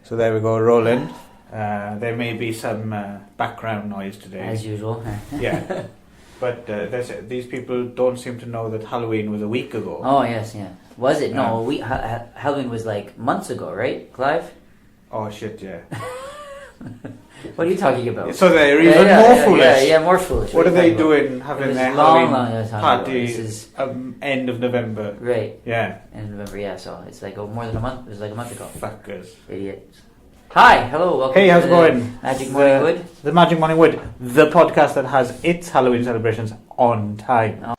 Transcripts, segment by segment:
So there we go, rolling. There may be some background noise today. As usual. Yeah. But these people don't seem to know that Halloween was a week ago. Oh, yes, yeah. Was it? No, Halloween was like months ago, right, Clive? Oh, shit, yeah. What are you talking about? So they're even more foolish. Yeah, more foolish. What are they doing having their Halloween party end of November? Right. Yeah. End of November, yeah, so it's like more than a month. It was like a month ago. Fuckers. Idiots. Hi, hello, welcome Hey, how's to it going? Magic Morning Wood. The Magic Morning Wood, the podcast that has its Halloween celebrations on time. Oh.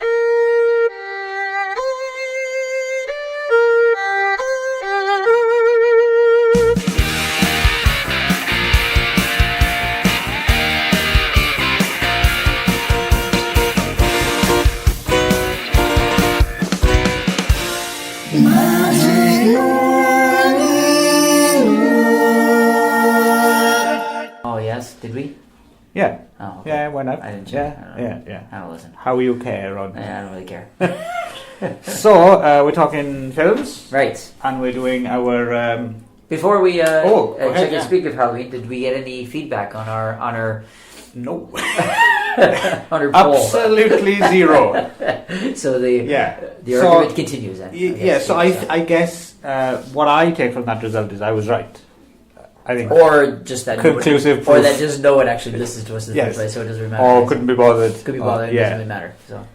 Did we? Yeah. Oh, okay. Yeah, why not? I didn't check. Yeah. I don't listen. How you care, Ron? I don't really care. So, we're talking films. Right. And we're doing our... Before we check and speak of Halloween, did we get any feedback on our No. on our poll? Absolutely zero. So the argument continues then. I guess what I take from that result is I was right. I think, or just that conclusive proof. Or that just no one actually listens to us in the first place, so it doesn't really matter. Or couldn't be bothered. Could be bothered. It doesn't really matter. So.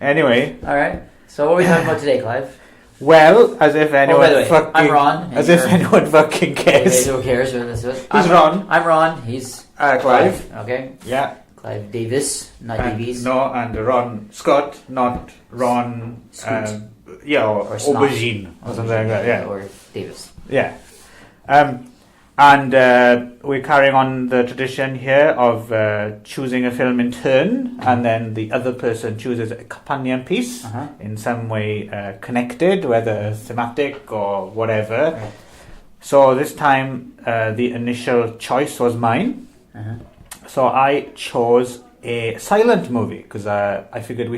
Anyway. All right. So what are we talking about today, Clive? Well, as if anyone fucking. I'm Ron. As if anyone fucking cares. Who cares? Who's Ron? I'm Ron. He's Clive. Okay. Yeah. Clive Davis, not Davies. No, and Ron Scott, not Ron. or aubergine or something like that. Yeah. Or Davis. Yeah. And we're carrying on the tradition here of choosing a film in turn, and then the other person chooses a companion piece in some way connected, whether thematic or whatever. Right. So this time the initial choice was mine. So I chose a silent movie because I figured I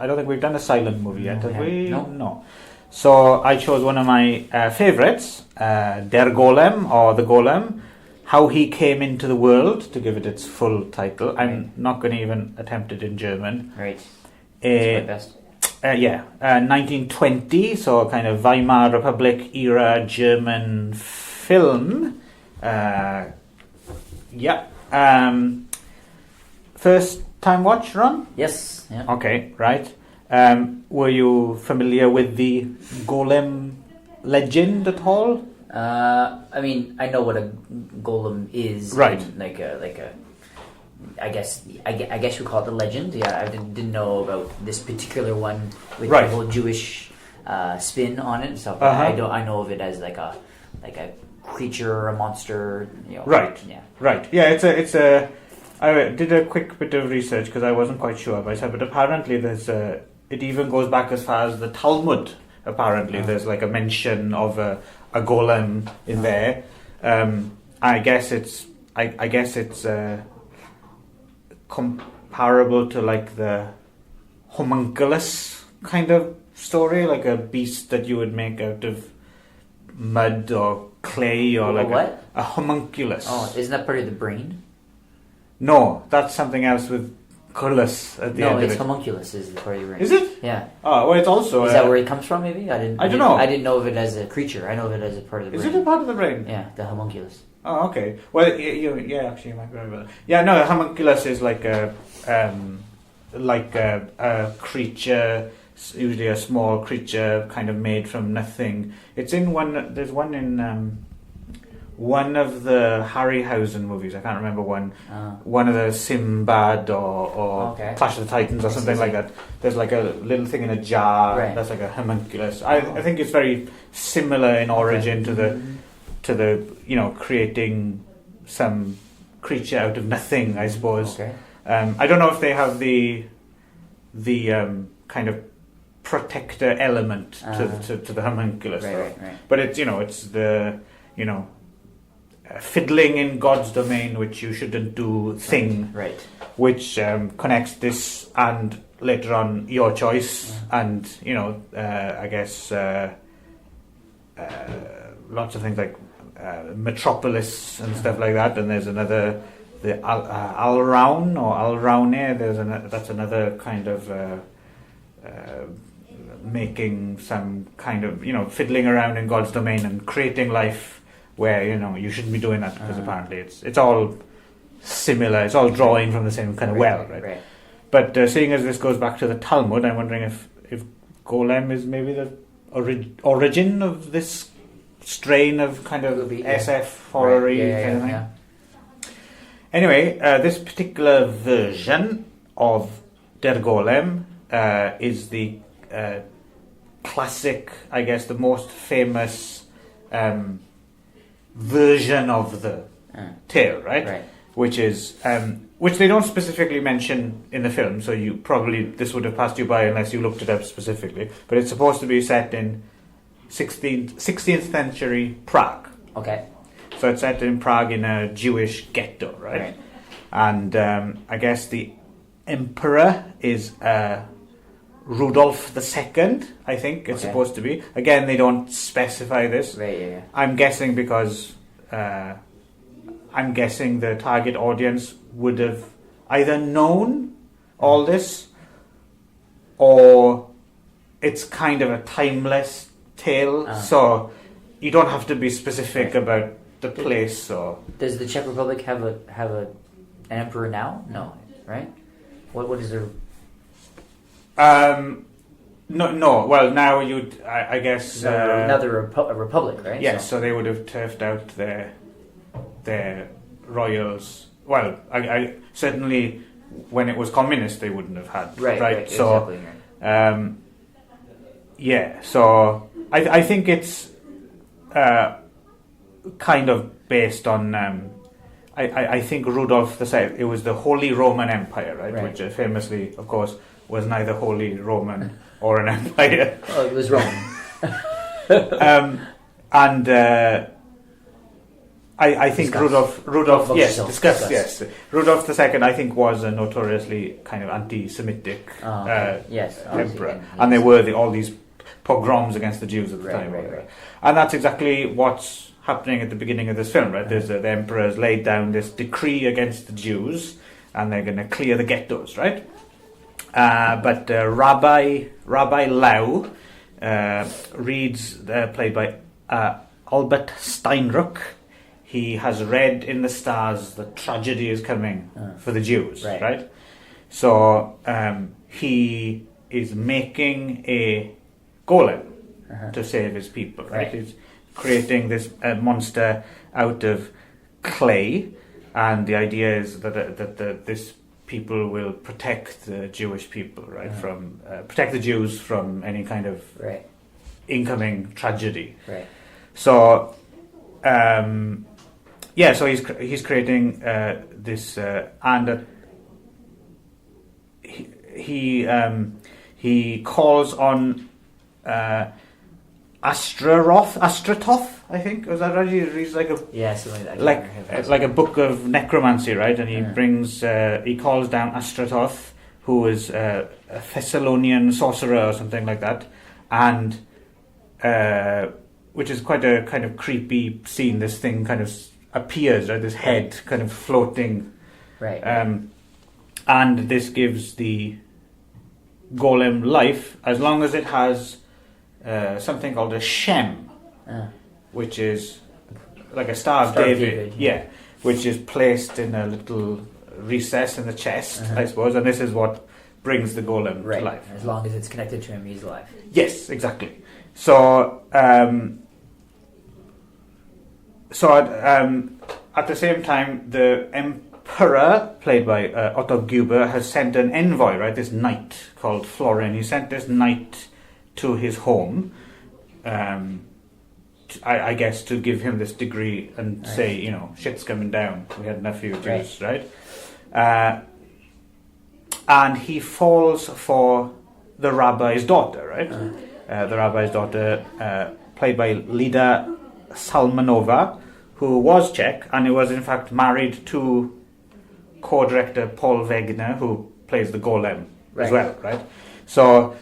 don't think we've done a silent movie yet, have we? No. So I chose one of my favourites, Der Golem, or The Golem, How He Came Into the World, to give it its full title. I'm not going to even attempt it in German. Right. That's my best. 1920, so kind of Weimar Republic era German film. First time watch, Ron? Yes. Yeah. Okay, right. Were you familiar with the Golem legend at all? I mean, I know what a golem is. Right. Like a. I guess you call it the legend. Yeah, I didn't know about this particular one with the whole Jewish spin on it. So I know of it as like a creature or a monster. Right. Yeah. Right. Yeah. It's a. I did a quick bit of research because I wasn't quite sure myself, but apparently there's it even goes back as far as the Talmud. Apparently, there's like a mention of a golem in there. I guess it's comparable to like the homunculus kind of story, like a beast that you would make out of mud or clay or like a homunculus. Oh, isn't that part of the brain? No, that's something else with culus at the end of it. No, it's homunculus is the part of your brain. Is it? Yeah. Oh, well, it's also... Is that where it comes from, maybe? I don't know. I didn't know of it as a creature. I know of it as a part of the brain. Is it a part of the brain? Yeah, the homunculus. Oh, okay. Well, actually, you might be right about that. Yeah, no, the homunculus is like a creature, usually a small creature kind of made from nothing. It's in one... There's one in... one of the Harryhausen movies, I can't remember one of the Sinbad or Clash of the Titans or something like that. There's like a little thing in a jar that's like a homunculus. I think it's very similar in origin to the creating some creature out of nothing, I suppose. Okay. I don't know if they have the kind of protector element to the homunculus, right. But it's the fiddling in God's domain, which you shouldn't do thing, right? Which connects this and later on your choice, and I guess lots of things like metropolis and stuff like that. And there's another, the Alraun or Alraune. That's another kind of making some kind of fiddling around in God's domain and creating life where you shouldn't be doing that, because apparently it's all similar. It's all drawing from the same kind of right? But seeing as this goes back to the Talmud, I'm wondering if Golem is maybe the origin of this strain of kind of SF horror-y kind of thing. Yeah. Anyway, this particular version of Der Golem is the classic, I guess, the most famous version of the tale, right? Which is which they don't specifically mention in the film, so this would have passed you by unless you looked it up specifically. But it's supposed to be set in 16th century Prague. Okay. So it's set in Prague in a Jewish ghetto, right? And I guess the emperor is Rudolph II, I think it's supposed to be. Again, they don't specify this. Right, yeah. I'm guessing because the target audience would have either known all this, or it's kind of a timeless tale, so you don't have to be specific about the place. Or does the Czech Republic have an emperor now? No, right? What is there? No. Well, now I guess another republic, right? Yes, so they would have turfed out their royals. Well, I certainly when it was communist, they wouldn't have had right. So, exactly, yeah. So I think it's kind of based on. I think Rudolf II. It was the Holy Roman Empire, right? Which famously, of course, was neither Holy Roman or an empire. Oh, it was Roman. I think Rudolf Rudolf II, I think, was a notoriously kind of anti-Semitic emperor, and there were all these pogroms against the Jews at the time. Right. And that's exactly what's happening at the beginning of this film, right? There's the emperor has laid down this decree against the Jews, and they're going to clear the ghettos, right? But Rabbi Lau reads, played by Albert Steinruck. He has read in the stars that tragedy is coming for the Jews, right? So he is making a golem to save his people, right? He's creating this monster out of clay, and the idea is that this people will protect the Jewish people, right? From protect the Jews from any kind of incoming tragedy. Right. So. So he's creating this, and he calls on Astratoth, I think. Was that right? He reads like a something like a book of necromancy, right? And he brings he calls down Astratoth, who is a Thessalonian sorcerer or something like that, and which is quite a kind of creepy scene. This thing kind of appears, right? This head kind of floating, right? And this gives the golem life as long as it has something called a shem, which is like a Star of David, which is placed in a little recess in the chest, I suppose, and this is what brings the golem to life. As long as it's connected to him, he's alive. Yes, exactly. So. At the same time, the emperor, played by Otto Guber, has sent an envoy, right? This knight called Florin. He sent this knight to his home, I guess, to give him this degree and say, shit's coming down. We had enough of you Jews, right? And he falls for the rabbi's daughter, right? The rabbi's daughter, played by Lida Salmanova, who was Czech and who was in fact married to co-director Paul Wegener, who plays the golem as well, right? So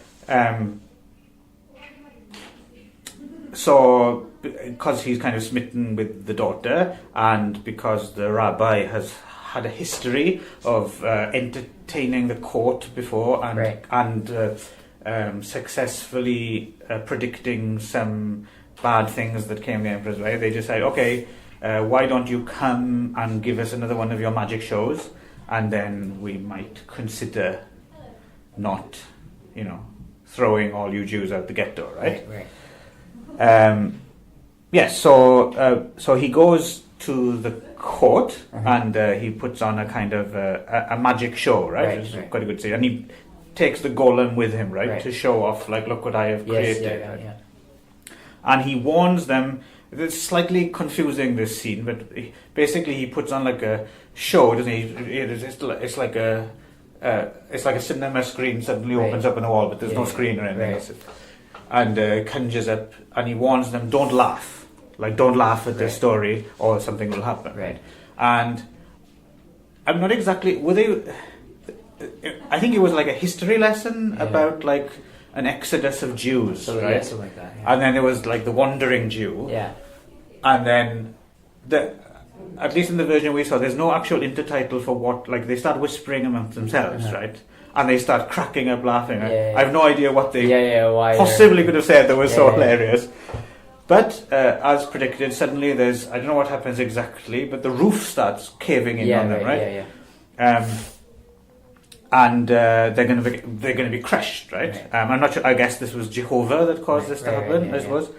because he's kind of smitten with the daughter, and because the rabbi has had a history of entertaining the court before and successfully predicting some bad things that came the Emperor's way, they decide, okay, why don't you come and give us another one of your magic shows, and then we might consider not, throwing all you Jews out the ghetto, right? Yes, so he goes to the court and he puts on a kind of a magic show, right? It's quite a good scene. And he takes the golem with him, right? To show off, like, look what I have created. And he warns them. It's slightly confusing, this scene, but basically he puts on like a show, doesn't he? It's like a cinema screen suddenly opens up on the wall, but there's no screen or anything. And conjures up, and he warns them, don't laugh. Like, don't laugh at this story, or something will happen. And I'm not exactly... I think it was like a history lesson about, like, an exodus of Jews, right? Something like that, And then there was, like, the wandering Jew. And then, at least in the version we saw, there's no actual intertitle for what... Like, they start whispering amongst themselves, right? And they start cracking up laughing. I have no idea what they possibly could have said that was so hilarious. But as predicted, suddenly there's, I don't know what happens exactly, but the roof starts caving in on them, right? And they're going to be crushed, right? I'm not sure. I guess this was Jehovah that caused this to happen, I suppose.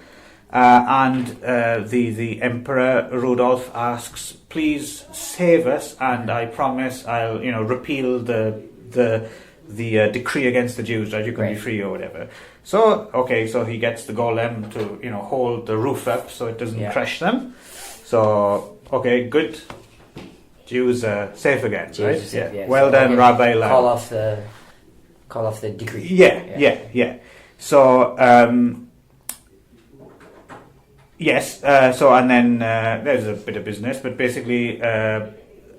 And the Emperor Rudolph asks, "Please save us, and I promise I'll repeal the decree against the Jews, right? You can be free or whatever." So so he gets the golem to hold the roof up so it doesn't crush them. So good, Jews are safe again, right? Safe, well done, Rabbi Lam. Call off the decree. Yeah. So yes. So and then there's a bit of business, but basically.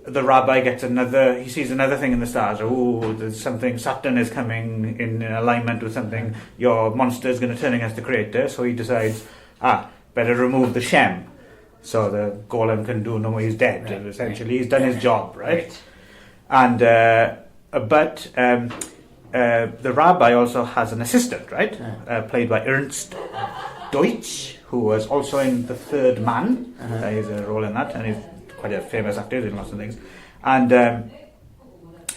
The rabbi gets he sees another thing in the stars. Oh, there's something, Saturn is coming in alignment with something. Your monster is going to turn against the creator. So he decides, better remove the Shem. So the golem can do no more, he's dead. Essentially, he's done his job, right? And, but the rabbi also has an assistant, right? Played by Ernst Deutsch, who was also in The Third Man. He has a role in that, and he's quite a famous actor in lots of things, and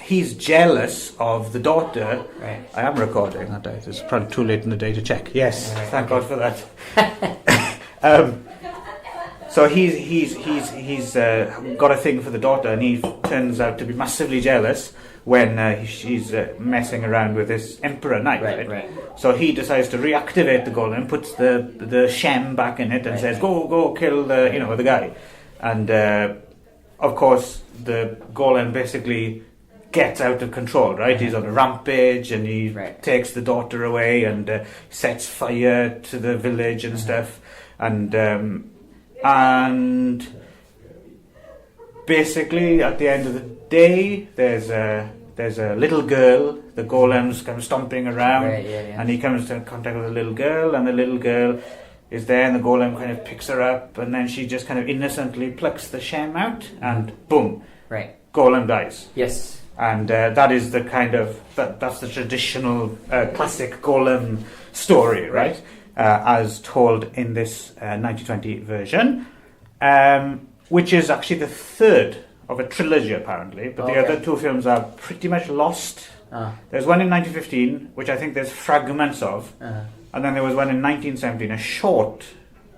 he's jealous of the daughter. I am recording, aren't I? It's probably too late in the day to check. Yes, thank God for that. So he's got a thing for the daughter, and he turns out to be massively jealous when she's messing around with this Emperor Knight. Right? So he decides to reactivate the golem, puts the Shem back in it, and says, "Go kill the guy." And of course, the golem basically gets out of control, right? He's on a rampage, and he takes the daughter away and sets fire to the village and stuff. And basically, at the end of the day, there's a little girl. The golem's kind of stomping around, and he comes into contact with a little girl, and the little girl is there, and the golem kind of picks her up, and then she just kind of innocently plucks the Shem out, and boom, golem dies. Yes. And that is the kind of that's the traditional classic golem story, right? As told in this 1920 version, which is actually the third of a trilogy apparently, but the other two films are pretty much lost. There's one in 1915, which I think there's fragments of. And then there was one in 1917, a short,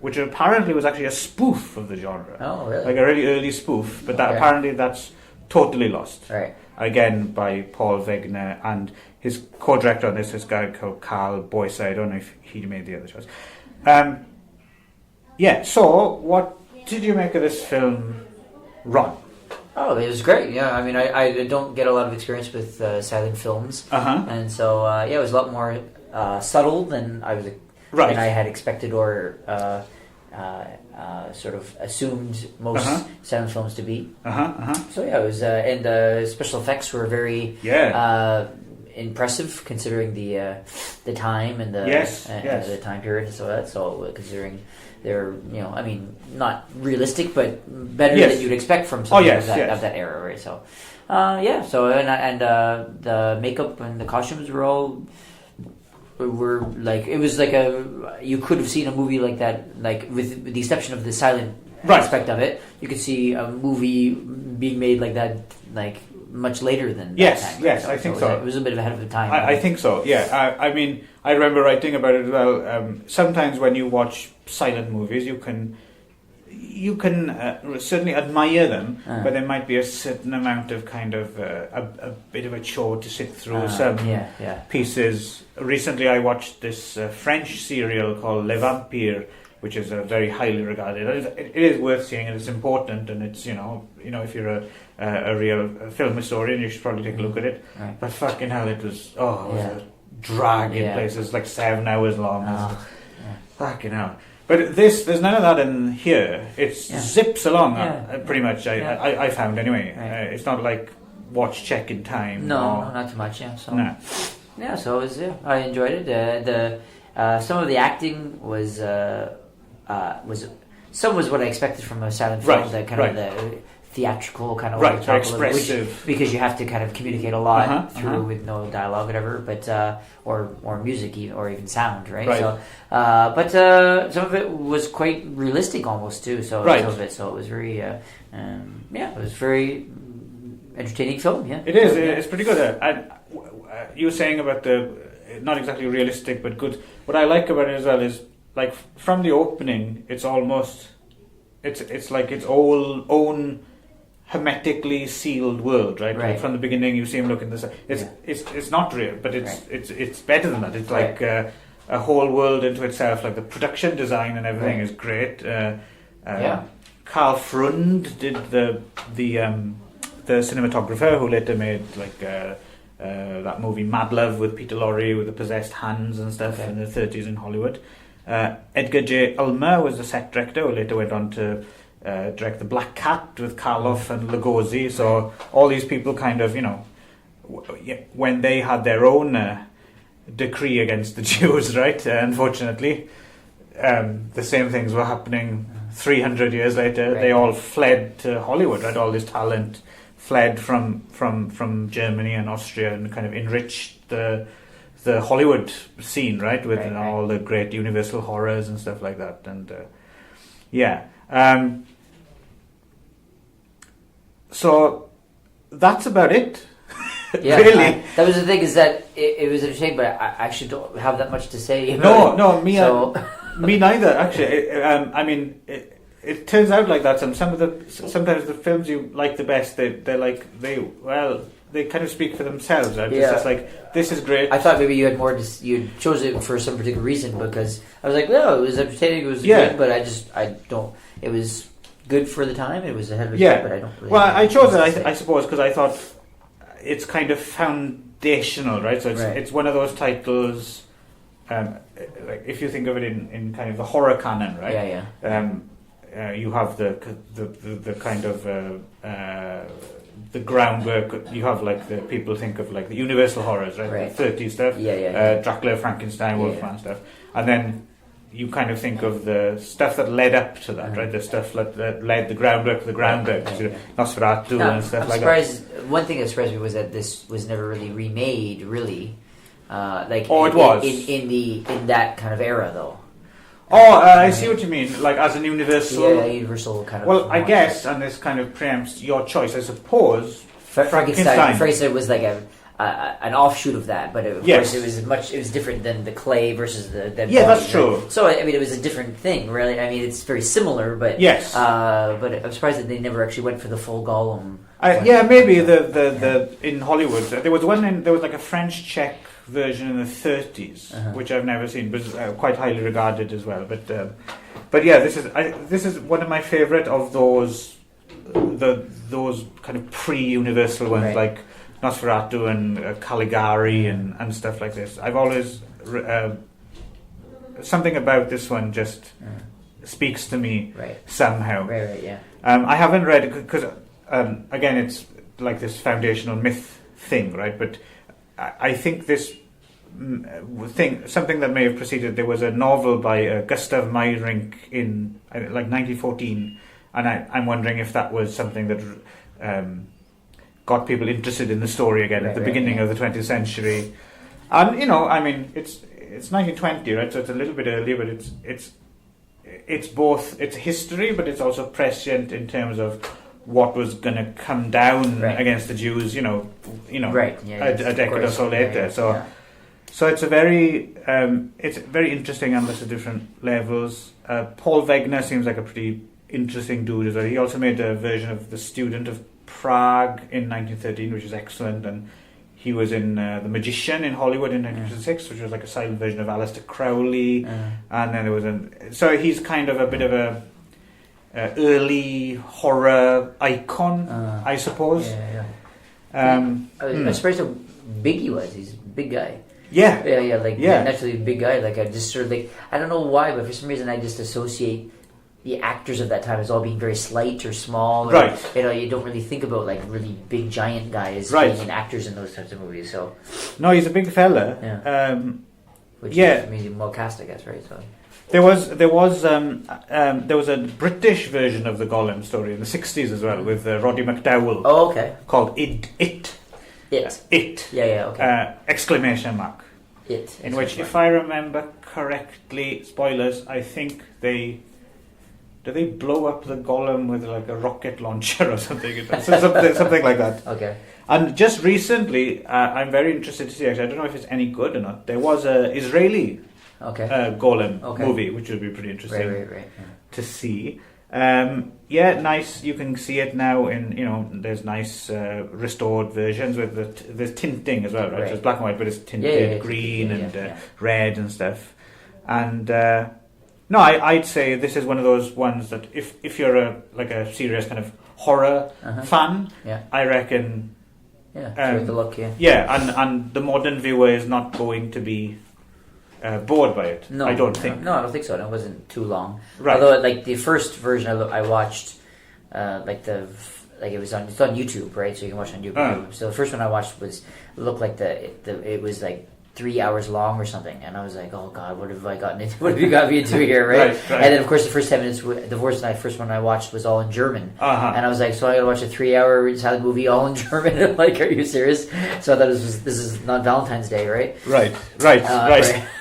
which apparently was actually a spoof of the genre. Oh, really? Like a really early spoof, but that apparently that's totally lost. Again, by Paul Wegener, and his co-director on this is a guy called Carl Boyce. I don't know if he made the other choice. So what did you make of this film, Ron? Oh, it was great. Yeah, I mean, I don't get a lot of experience with silent films, and so it was a lot more subtle than than I had expected or sort of assumed most silent films to be. So it was, and the special effects were very impressive considering the time and the time period and so considering they're I mean, not realistic, but better than you'd expect from something of that era, right? So, So and the makeup and the costumes were like, it was like you could have seen a movie like that, like with the exception of the silent aspect of it. You could see a movie being made like that, like much later than that time. Yes, I think so. It was a bit ahead of the time. I think so. Yeah, I mean, I remember writing about it as well. Sometimes when you watch silent movies, you can certainly admire them, but there might be a certain amount of kind of a bit of a chore to sit through some pieces. Recently, I watched this French serial called Les Vampires, which is very highly regarded. It is worth seeing, and it's important, and it's if you're a real film historian, you should probably take a look at it. Right. But fucking hell, it was a drag in places, like 7 hours long. Fucking hell. But there's none of that in here. It zips along, pretty much. I found anyway. Right. It's not like watch check in time. No, not too much. Yeah. So no. Yeah. So it was. I enjoyed it. Some of the acting was some was what I expected from a silent film. The kind of the theatrical kind of very expressive, because you have to kind of communicate a lot through with no dialogue, whatever, but or music or even sound, right? So, but some of it was quite realistic almost too. So some of it, so it was very, it was very entertaining film. Yeah, it is. It's pretty good. You were saying about the not exactly realistic, but good. What I like about it as well is, like, from the opening, it's almost it's like its own hermetically sealed world, right? Like from the beginning, you see him looking this. It's not real, but it's better than that. It's like a whole world into itself. Like the production design and everything is great. Carl Frund did the cinematographer who later made like that movie Mad Love with Peter Lorre with the possessed hands and stuff in the 30s in Hollywood. Edgar J. Ulmer was the set director who later went on to direct The Black Cat with Karloff and Lugosi. So all these people kind of, when they had their own decree against the Jews, right? Unfortunately, the same things were happening 300 years later. They all fled to Hollywood, right? All this talent fled from Germany and Austria and kind of enriched the Hollywood scene, right? With all the great Universal horrors and stuff like that. And so that's about it. Really. That was the thing, is that it was entertaining, but I actually don't have that much to say. Me neither. Actually, I mean, it turns out like that. Sometimes the films you like the best, they kind of speak for themselves. Right? It's just like, this is great. I thought maybe you had more. You chose it for some particular reason, because I was like, no, it was entertaining. It was good, but I don't. It was good for the time. It was ahead of its time, but I don't. Really I chose it, I suppose, because I thought it's kind of foundational, right? So it's one of those titles. Like if you think of it in kind of the horror canon, right? You have the kind of the groundwork. You have like the people think of like the Universal horrors, right? The 30s stuff, Dracula, Frankenstein, Wolfman stuff, and then you kind of think of the stuff that led up to that, right? The stuff that led the groundwork, Nosferatu and stuff like that. One thing that surprised me was that this was never really remade, really. It was in that kind of era, though. I see what you mean. Like as an universal, universal kind of. Well, I guess, and this kind of preempts your choice, I suppose. Frankenstein was like an offshoot of that, but of course it was different than the clay versus the dead body. That's true. Right? So I mean, it was a different thing, really. I mean, it's very similar, but but I'm surprised that they never actually went for the full Golem. Maybe the in Hollywood there was like a French-Czech version in the 30s, which I've never seen, but quite highly regarded as well. But this is one of my favorite of those kind of pre-universal ones, like Nosferatu and Caligari and stuff like this. I've always something about this one just speaks to me somehow. I haven't read it because again, it's like this foundational myth thing, right? But I think this something that may have preceded. There was a novel by Gustav Meyrink in like 1914, and I'm wondering if that was something that got people interested in the story again at the beginning of the 20th century. And it's 1920, right? So it's a little bit earlier, but it's both, it's history, but it's also prescient in terms of what was going to come down against the Jews, a decade or so later. So it's it's very interesting on lots of different levels. Paul Wegener seems like a pretty interesting dude as well. He also made a version of The Student of Prague in 1913, which is excellent, and he was in The Magician in Hollywood in 1906, which was like a silent version of Aleister Crowley, and then there was so he's kind of a bit of a early horror icon, I suppose. I was surprised how big he was. He's a big guy. Naturally a big guy. Like I just sort of I don't know why, but for some reason I just associate the actors of that time as all being very slight or small. Or, you don't really think about like really big giant guys being actors in those types of movies. So no, he's a big fella. Which means he's well cast, I guess, right? So there was a British version of the Golem story in the 60s as well with Roddy McDowall. Oh, okay. Called It. Exclamation mark. It. In which, if I remember correctly, spoilers, I think they blow up the Golem with like a rocket launcher or something. something like that. Okay. And just recently, I'm very interested to see, actually, I don't know if it's any good or not, there was a Israeli Golem movie, which would be pretty interesting to see. Nice. You can see it now in, there's nice restored versions with there's tinting as well, right? So it's black and white, but it's tinted green and red and stuff. And no, I'd say this is one of those ones that if you're a serious kind of horror fan, I reckon. It's worth a look. And the modern viewer is not going to be bored by it. No, I don't think. No, I don't think so. It wasn't too long. Right. Although, like the first version I watched, it's on YouTube, right? So you can watch it on YouTube. So the first one I watched looked like it was like 3 hours long or something, and I was like, oh god, what have I gotten into? What have you got me into here, right? And then of course the first 10 minutes, the first one I watched was all in German, and I was like, so I gotta watch a 3-hour silent movie all in German. I'm like, are you serious? So I thought this is not Valentine's Day, right? Right.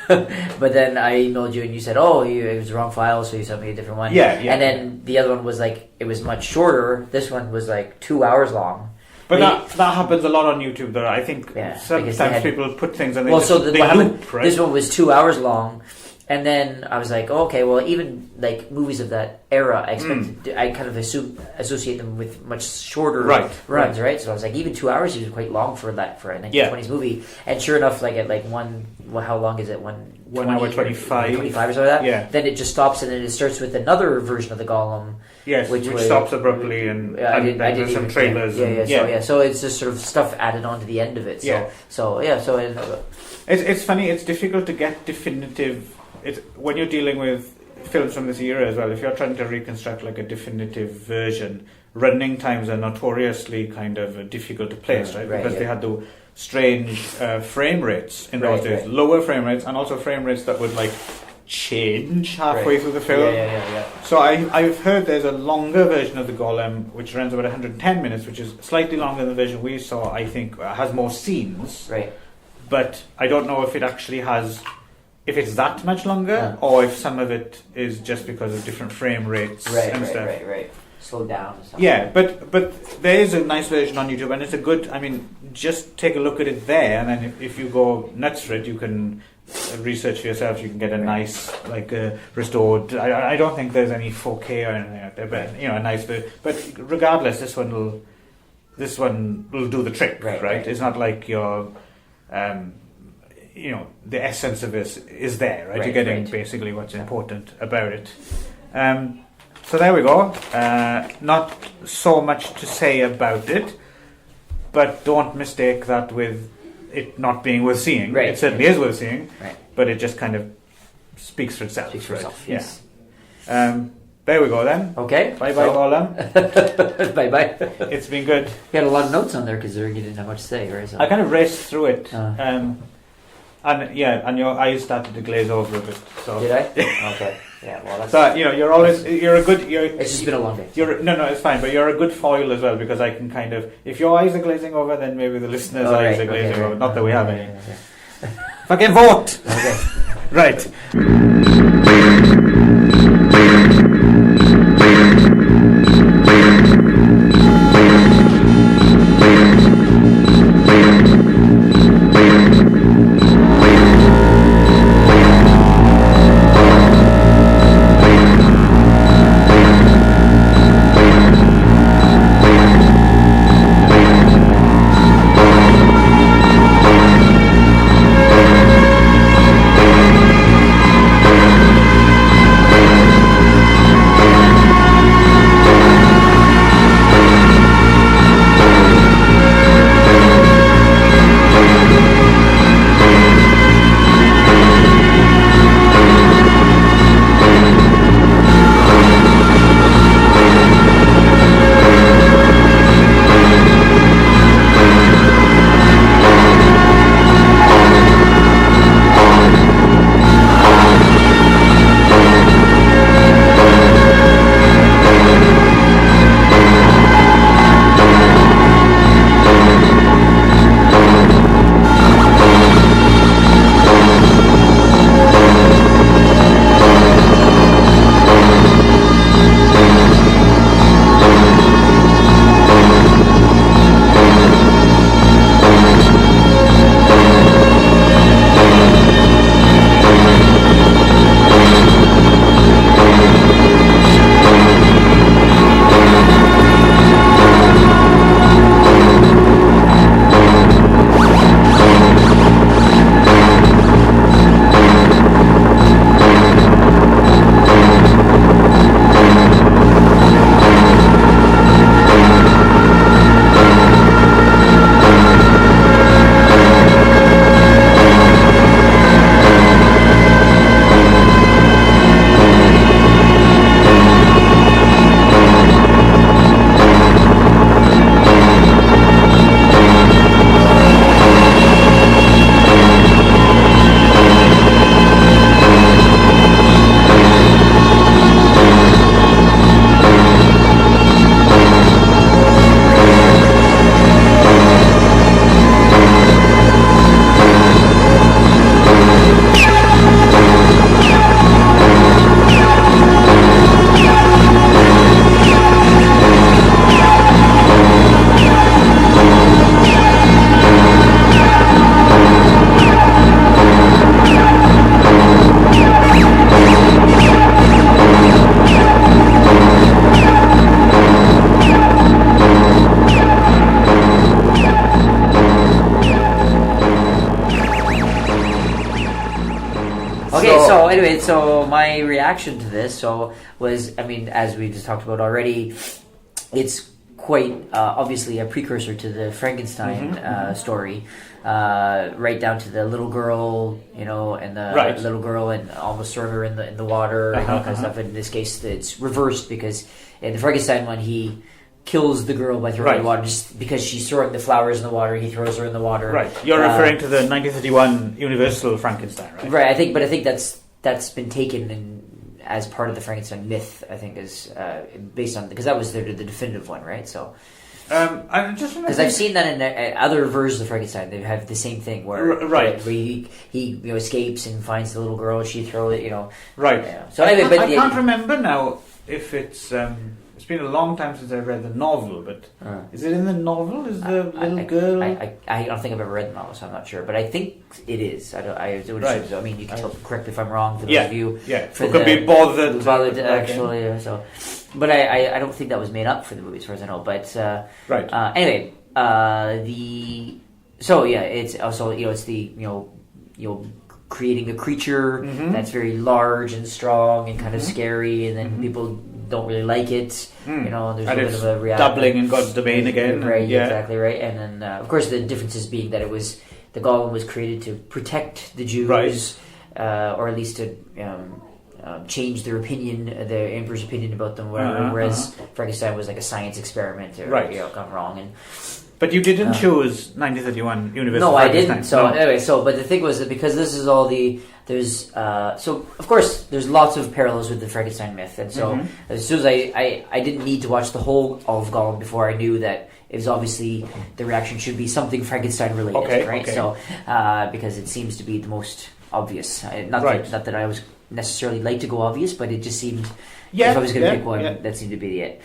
But then I emailed you and you said, it was the wrong file, so you sent me a different one. And then the other one was like, it was much shorter. This one was like 2 hours long. But that happens a lot on YouTube, though. I think sometimes people put things and they loop, right? This one was 2 hours long, and then I was like, even like movies of that era, I kind of associate them with much shorter runs, right? So I was like, even 2 hours is quite long for a 1920s movie. And sure enough, like at like how long is it? 1 hour 25 or something like that. Yeah. Then it just stops, and then it starts with another version of the Golem. Yes, which stops abruptly, and there's some trailers. So it's just sort of stuff added on to the end of it. So it's funny. It's difficult to get definitive. When you're dealing with films from this era as well. If you're trying to reconstruct like a definitive version, running times are notoriously kind of difficult to place, right? Because they had the strange frame rates in those days, lower frame rates, and also frame rates that would like change halfway through the film. So I've heard there's a longer version of the Golem which runs about 110 minutes, which is slightly longer than the version we saw. I think has more scenes, but I don't know if it actually has, if it's that much longer, or if some of it is just because of different frame rates and stuff. Slow down or something. Yeah, but there is a nice version on YouTube, and it's a good, I mean, just take a look at it there, and then if you go nuts for it, you can research for yourself. You can get a nice, like, restored. I don't think there's any 4K or anything like that, but you know, a nice. But regardless, this one will do the trick, right? It's not like your, you know, the essence of this is there, right? You're getting basically what's important about it. So there we go. Not so much to say about it, but don't mistake that with it not being worth seeing. It certainly is worth seeing, but it just kind of speaks for itself. Yes. There we go then. Okay. Bye-bye, Golem. Bye-bye. It's been good. You had a lot of notes on there because you didn't have much to say, right? So. I kind of raced through it. And your eyes started to glaze over a bit. So. Did I? Okay. Yeah. Well, that's. So you're a good. It's just been a long day. No, it's fine. But you're a good foil as well because I can kind of. If your eyes are glazing over, then maybe the listeners' eyes are glazing over. Not that we have any. Fucking vote. Okay. Right. So my reaction to this was, I mean, as we just talked about already, it's quite obviously a precursor to the Frankenstein story, right down to the little girl, and the little girl and almost throwing her in the water and all kind of stuff. In this case, it's reversed because in the Frankenstein one, he kills the girl by throwing her in the water just because she's throwing the flowers in the water. He throws her in the water. Right. You're referring to the 1931 Universal Frankenstein, right? Right. I think that's been taken as part of the Frankenstein myth. I think is based on because that was the definitive one, right? So. I just because I've seen that in other versions of Frankenstein, they have the same thing where where he escapes and finds the little girl, and she throws it, Right. Yeah. So anyway, I can't remember now if it's. It's been a long time since I've read the novel, but is it in the novel? Is the little girl? I don't think I've ever read the novel, so I'm not sure. But I think it is. I mean, you can correct me if I'm wrong for those of you. Yeah. Who could be bothered actually. So, but I don't think that was made up for the movie, as far as I know. But anyway, it's also it's the creating a creature that's very large and strong and kind of scary, and then people don't really like it. There's a bit of a reaction. Doubling in God's domain again. Right, exactly right. And then, of course, the differences being that the Golem was created to protect the Jews, or at least to change their opinion, the emperor's opinion about them. Whereas Frankenstein was like a science experiment, gone wrong. But you didn't choose 1931 Universal No, I Frankenstein. didn't. So anyway, but the thing was that because this is all there's so of course there's lots of parallels with the Frankenstein myth, and so as soon as I didn't need to watch the whole of Golem before I knew that it was obviously the reaction should be something Frankenstein related, right? Okay. So because it seems to be the most obvious. Not that I was necessarily like to go obvious, but it just seemed if I was going to pick one, that seemed to be it.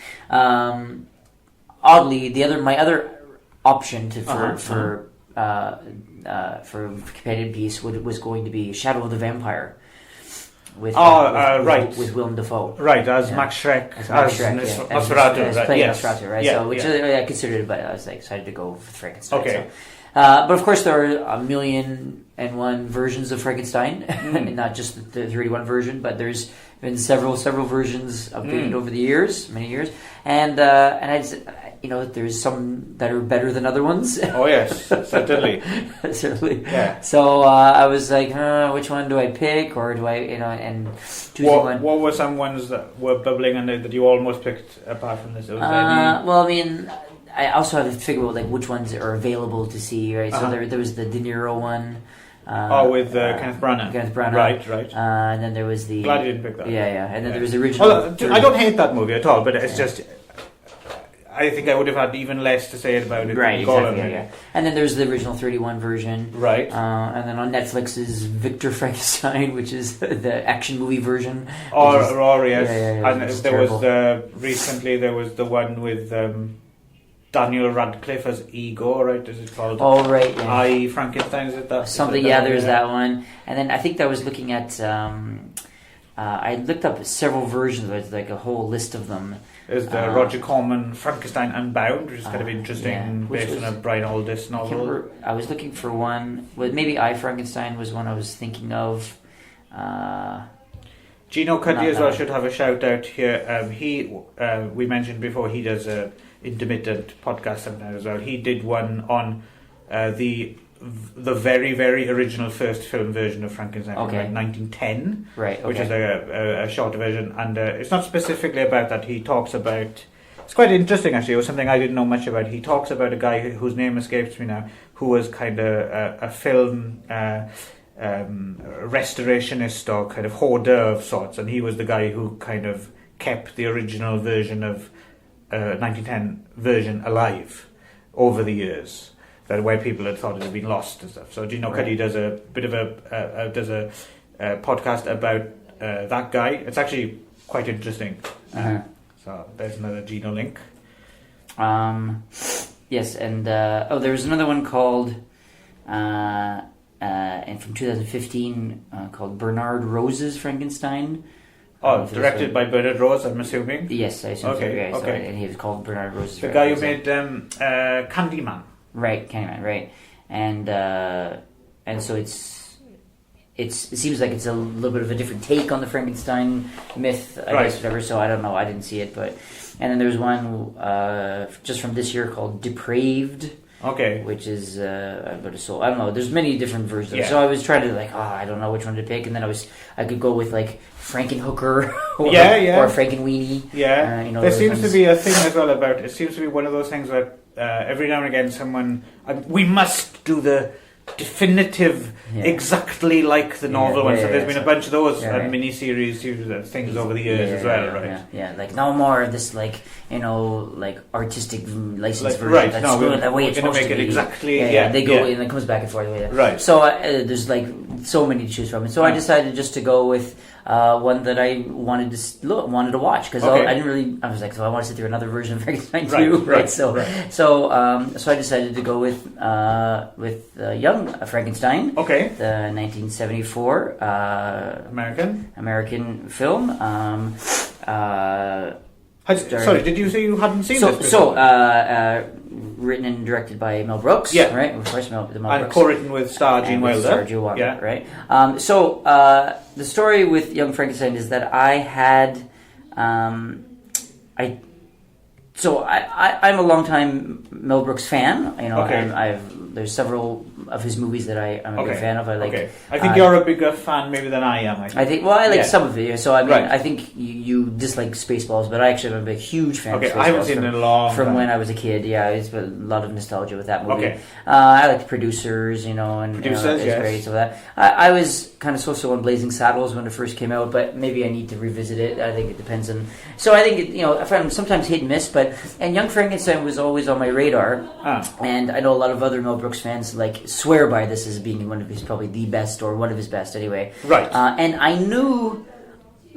Oddly, my other option for companion piece was going to be Shadow of the Vampire with Willem Dafoe, right, as Max Schreck, as Nosferatu, Nosferatu, right? So which I considered it, but I was like excited to go with Frankenstein. Okay. But of course, there are 1,000,001 versions of Frankenstein, and not just the 31 version. But there's been several versions updated over the years, many years, and there's some that are better than other ones. Oh yes, certainly. Certainly. Yeah. So I was like, which one do I pick, or do I, and choosing one? What were some ones that were bubbling and that you almost picked apart from this? Well, I mean, I also have to figure out like which ones are available to see, right? So there was the De Niro one. With Kenneth Branagh. Right. And then there was the... Glad you didn't pick that. Yeah. And then there was the original... Well, I don't hate that movie at all, but it's just... I think I would have had even less to say about it. Right, exactly, yeah. And then there's the original 31 version. Right. And then on Netflix is Victor Frankenstein, which is the action movie version. Yes. And there terrible. Was... recently there was the one with... Daniel Radcliffe as Ego, right? Is it called? Oh, right. Yeah. I Frankenstein, is it that? Something, there's that one. And then I think I was looking at, I looked up several versions of it, like a whole list of them. There's the Roger Corman Frankenstein Unbound, which is kind of interesting, based on a Brian Aldiss novel. I was looking for one, maybe I Frankenstein was one I was thinking of. Gino Cuddy as well should have a shout out here. We mentioned before, he does a intermittent podcast sometimes as well. He did one on the very, very original first film version of Frankenstein from 1910, right? Okay. Which is a shorter version, and it's not specifically about that. He talks about, it's quite interesting actually. It was something I didn't know much about. He talks about a guy whose name escapes me now, who was kind of a film restorationist or kind of hoarder of sorts, and he was the guy who kind of kept the original version of 1910 version alive over the years, that where people had thought it had been lost and stuff. So Gino Cuddy does a bit of a podcast about that guy. It's actually quite interesting. So there's another Gino link. Yes, and there was another one called and from 2015 called Bernard Rose's Frankenstein. Directed by Bernard Rose, I'm assuming. Yes, I assume so. Yeah, so, and he was called Bernard Rose's. The guy who made Candyman. Right, Candyman. Right, and so it seems like it's a little bit of a different take on the Frankenstein myth, I guess, whatever. So I don't know. I didn't see it, and then there's one just from this year called Depraved. Okay. Which is I don't know. There's many different versions. Yeah. So I was trying to I don't know which one to pick, and then I could go with like Frankenhooker or Frankenweenie. Yeah. There seems to be a thing as well about it. Seems to be one of those things where every now and again someone we must do the definitive, exactly like the novel one. So there's been a bunch of those mini-series things over the years as well, right? Yeah, like no more of this like artistic license version. That's going the way it's supposed to be. Exactly. They go and it comes back and forth. Right. So there's like so many to choose from, and so I decided just to go with one that I wanted to watch because I didn't really. I was like, so I want to sit through another version of Frankenstein too, right? So I decided to go with Young Frankenstein. Okay. The 1974 American film. Sorry, did you say you hadn't seen this? Written and directed by Mel Brooks. Yeah. Right? Of course, Mel Brooks. And co-written with star Gene Wilder. Right? The story with Young Frankenstein is that I had... I'm a long-time Mel Brooks fan. I've there's several of his movies that I'm a big fan of. I like. Okay. I think you're a bigger fan maybe than I am. I think. Well, I like some of it. So I mean, I think you dislike Spaceballs, but I actually am a huge fan of Spaceballs. I haven't seen it in a long from time. when I was a kid. Yeah, it's a lot of nostalgia with that movie. Okay. I like the Producers, and Producers, it's great. So that I was kind of so on Blazing Saddles when it first came out, but maybe I need to revisit it. I think it depends on. So I think I find sometimes hit and miss, and Young Frankenstein was always on my radar, and I know a lot of other Mel Brooks fans swear by this as being one of his probably the best or one of his best anyway. Right. And I knew.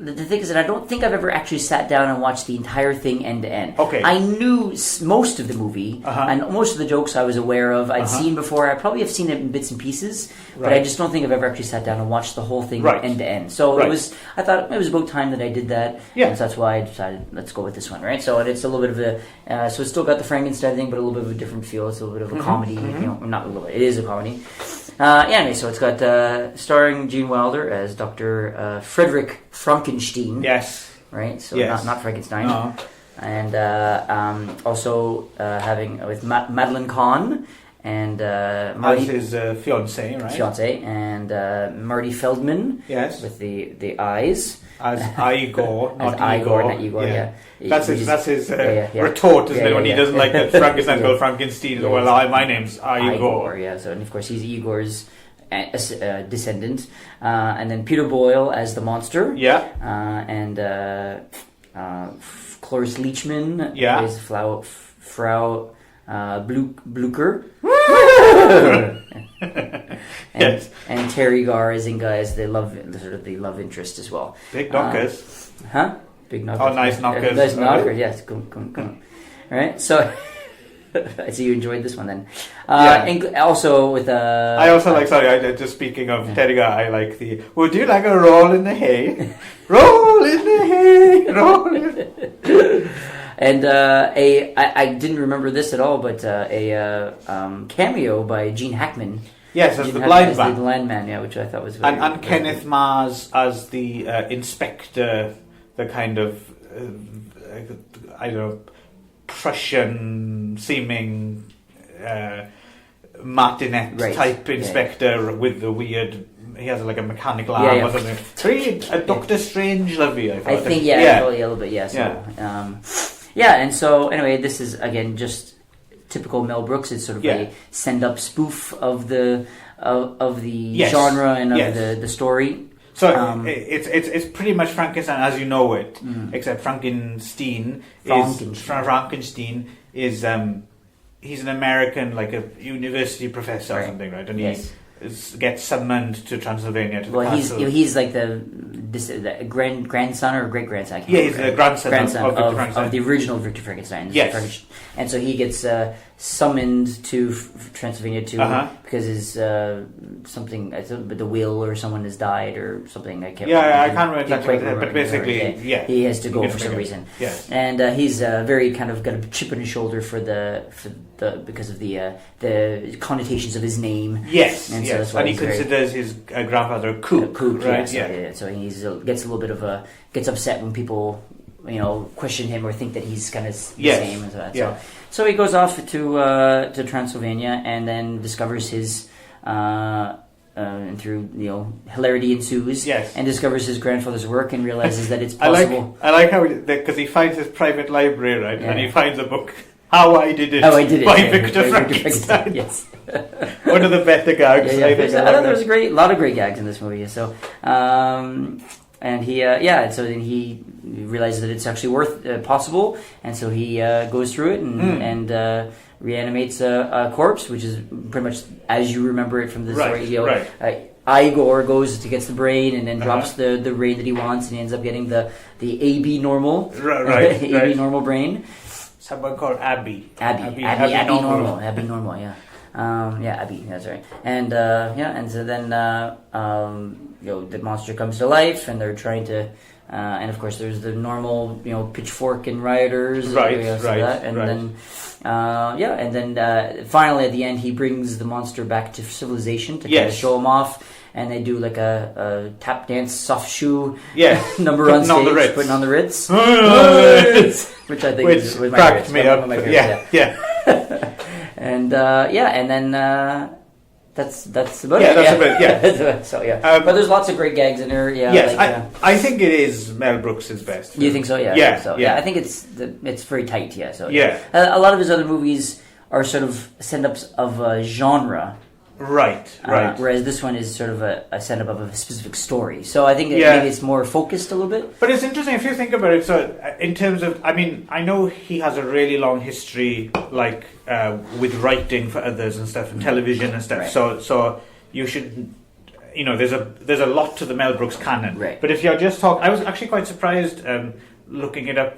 The thing is that I don't think I've ever actually sat down and watched the entire thing end to end. Okay. I knew most of the movie, and most of the jokes I was aware of. I'd seen before. I probably have seen it in bits and pieces, but I just don't think I've ever actually sat down and watched the whole thing end to end. So I thought it was about time that I did that. Yeah. And so that's why I decided, let's go with this one, right? So it's a little bit of a, so it's still got the Frankenstein thing, but a little bit of a different feel. It's a little bit of a comedy, not a little bit. It is a comedy. Anyway, so it's got starring Gene Wilder as Dr. Frederick Frankenstein. Yes. Right? So not Frankenstein. No. And also having with Madeline Kahn and Marty, as his fiance, right? Fiance and Marty Feldman. Yes. With the eyes. As Igor, not Igor. Igor. Not Igor. Yeah. That's his retort, isn't it? When he doesn't like that Frankenstein called Frankenstein. Well, my name's Igor. Yeah. So and of course he's Igor's descendant, and then Peter Boyle as the monster. Yeah. And Cloris Leachman is Frau Blucher. And Terry Garr is Inga as the love interest as well. Big knockers. Big knockers. Oh, nice knockers. Nice knockers, yes. Come. All right, so I see you enjoyed this one then. And also with I also like. Sorry, just speaking of Terry Garr, I like the. Would you like a roll in the hay? Roll in the hay. Roll in. And I didn't remember this at all, but a cameo by Gene Hackman. Yes, as the blind man. The blind man, which I thought was very and Kenneth Mars as the inspector, the kind of Prussian-seeming martinet type inspector with the weird. He has like a mechanical arm or something. Very Doctor Strange lovey. I think a little bit. Yeah. So, and so anyway, this is again just typical Mel Brooks. It's sort of a send-up spoof of the genre and of the story. So it's pretty much Frankenstein as you know it, except Frankenstein is he's an American, like a university professor or something, right? And he gets summoned to Transylvania to the castle. He's like the grandson or great grandson. He's the grandson of the original Victor Frankenstein. Yes, and so he gets summoned to Transylvania because his something, the will or someone has died or something. I can't remember exactly, but basically, he has to go for some reason. Yes, and he's very kind of got a chip on his shoulder because of the connotations of his name. Yes, and so that's why he considers his grandfather a kook, right? So he gets a little bit of gets upset when people question him or think that he's kind of the same and so that. So he goes off to Transylvania and then discovers his and through hilarity ensues and discovers his grandfather's work and realizes that it's possible. I like how because he finds his private library, right, and he finds a book. How I Did It by Victor Frankenstein. Yes. One of the better gags. I thought there was a lot of great gags in this movie. So, and he, so then he realizes that it's actually possible, and so he goes through it and reanimates a corpse, which is pretty much as you remember it from the story. Igor gets the brain and then drops the brain that he wants, and he ends up getting the AB normal, AB normal brain. Someone called Abby. Abby normal, yeah. Abby, that's right. And and so then the monster comes to life, and they're trying to, and of course there's the normal pitchfork and rioters, then finally at the end he brings the monster back to civilization to kind of show him off. And they do like a tap dance soft shoe number on stage, putting on the Ritz, which I think was my cracked me up. And and then that's about Yeah, it. that's about it, yeah. So but there's lots of great gags in there. Yeah, yes, like, I think it is Mel Brooks' best film. You think so? Yeah, Yeah, I think so. yeah. I think it's very tight. Yeah, so Yeah. A lot of his other movies are sort of send-ups of a genre. Right. Whereas this one is sort of a send-up of a specific story. So I think maybe it's more focused a little bit. But it's interesting if you think about it. So in terms of, I mean, I know he has a really long history, like with writing for others and stuff, and television and stuff. Right. So you should, there's a lot to the Mel Brooks canon. Right. But if you're just talking, I was actually quite surprised looking it up.